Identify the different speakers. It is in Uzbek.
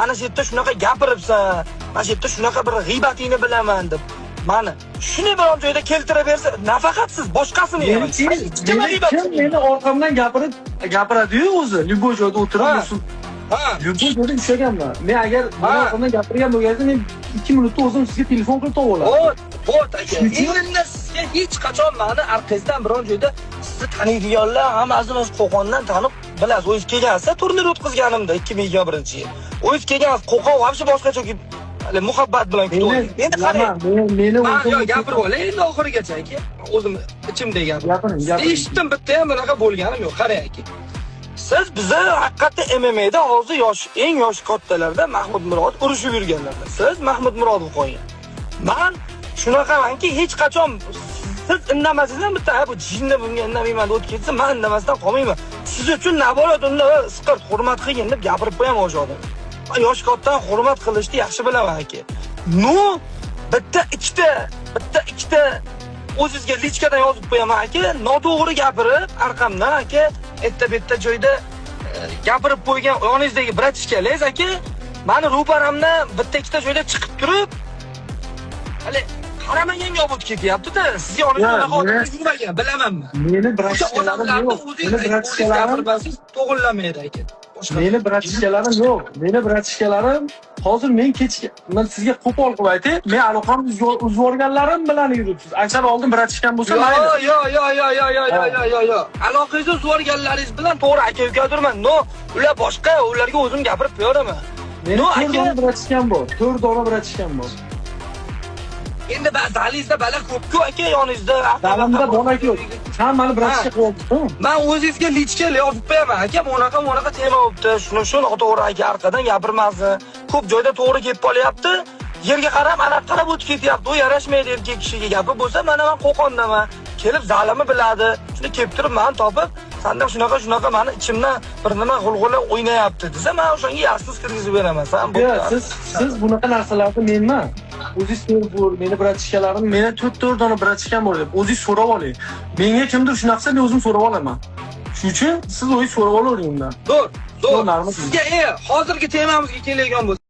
Speaker 1: mana shu yerda shunaqa gapiribsan, mana shu yerda shunaqa bir g'iybatingni bilaman deb. Mana shuni biron joyda keltiraversa, nafaqat siz, boshqasini ham.
Speaker 2: Kim meni orqamdan gapiradi-yu o'zi, любой joyda o'tirib yursin. Любой joyda ishlaganman. Men agar meni orqamdan gapirgan bo'lganida men 2 minutda o'zim sizga telefon qilib topib olaman.
Speaker 1: Bo't aka. Endi sizga hech qachon meni orqangizdan biron joyda sizni taniydiganlar hammasini Qo'qondan tanib bilasiz. O'zingiz kelgansiz, turnir o'tkazganimda 2021-yil. O'zingiz kelgansiz, Qo'qon vobshe boshqacha hali muhabbat bilan kutdim. Endi qarang,
Speaker 2: meni
Speaker 1: o'zim gapirib olay, endi oxirigacha aka. O'zim ichimda gapiring. Eshitdim, bitta ham bunaqa bo'lganim yo'q. Qarang aka. Siz bizni haqiqatda MMA'da hozir eng yosh kattalarda Mahmud Murod urushib yurganlarda. Siz Mahmud Murodov qo'ygan. Men shunaqamanki, hech qachon siz indamasizdan bitta bu jinni bunga indamayman deb o'tib ketsa, men indamasdan qolmayman. Siz uchun naborat unda siqir hurmat qilgin deb gapirib qo'yaman o'sha odam. Yosh kattadan hurmat qilishni yaxshi bilaman aka. Bitta ikkita o'zingizga lichkadan yozib qo'yaman aka, noto'g'ri gapirib, arqamdan aka, bitta joyda gapirib qo'ygan yoningizdagi bratishkalaringiz aka, meni ro'paramdan bitta ikkita joyda chiqib turib, hali qaramagan yobut ketyapti-da. Siz yoningizda hozir yurmagan, bilamanmi?
Speaker 2: Meni bratishkalarim yo'q. Meni bratishkalarim
Speaker 1: to'g'rilamaydi aka.
Speaker 2: Meni bratishkalarim yo'q. Meni bratishkalarim hozir men kechga men sizga qo'pol qilib aytay, men aloqamni uzib yuborganlarim bilan yuribsiz. Agar oldin bratishkan bo'lsa, mayli.
Speaker 1: Yo'q. Aloqangizni uzib yuborganlaringiz bilan to'g'ri aka-ukadirman. Ular boshqa, ularga o'zim gapirib qo'yaman.
Speaker 2: Meni aka bratishkan bor. 4 dona bratishkan bor.
Speaker 1: Endi ba'zingizda bala ko'p-ku aka yoningizda.
Speaker 2: Dalamda bola yo'q. Sen meni bratishga qo'yibsan.
Speaker 1: Men o'zingizga lichka yozib qo'yaman aka, bunaqa tema bo'libdi. Shuni to'g'ri aka arqadan gapirmasin. Ko'p joyda to'g'ri kelib qolyapti. Yerga qarab, ana qarab o'tib ketyapti. U yarashmaydi erkak kishiga gapi bo'lsa, mana men Qo'qondaman. Kelib zalimni biladi. Shuni kelib turib men topib, senda shunaqa meni ichimdan bir nima g'ulg'ula o'ynayapti desa, men o'shanga yaxsiz kirgizib beraman. Sen bu
Speaker 2: siz bunaqa narsalarni menman. O'zingiz ko'rib, meni bratishkalarim, meni 4 dona bratishkam bor deb o'zingiz so'rab oling. Menga kimdir shunaqa desa, men o'zim so'rab olaman. Shuning uchun siz o'zingiz so'rab olavering undan.
Speaker 1: Zo'r. Sizga hozirgi temamizga keladigan bo'lsa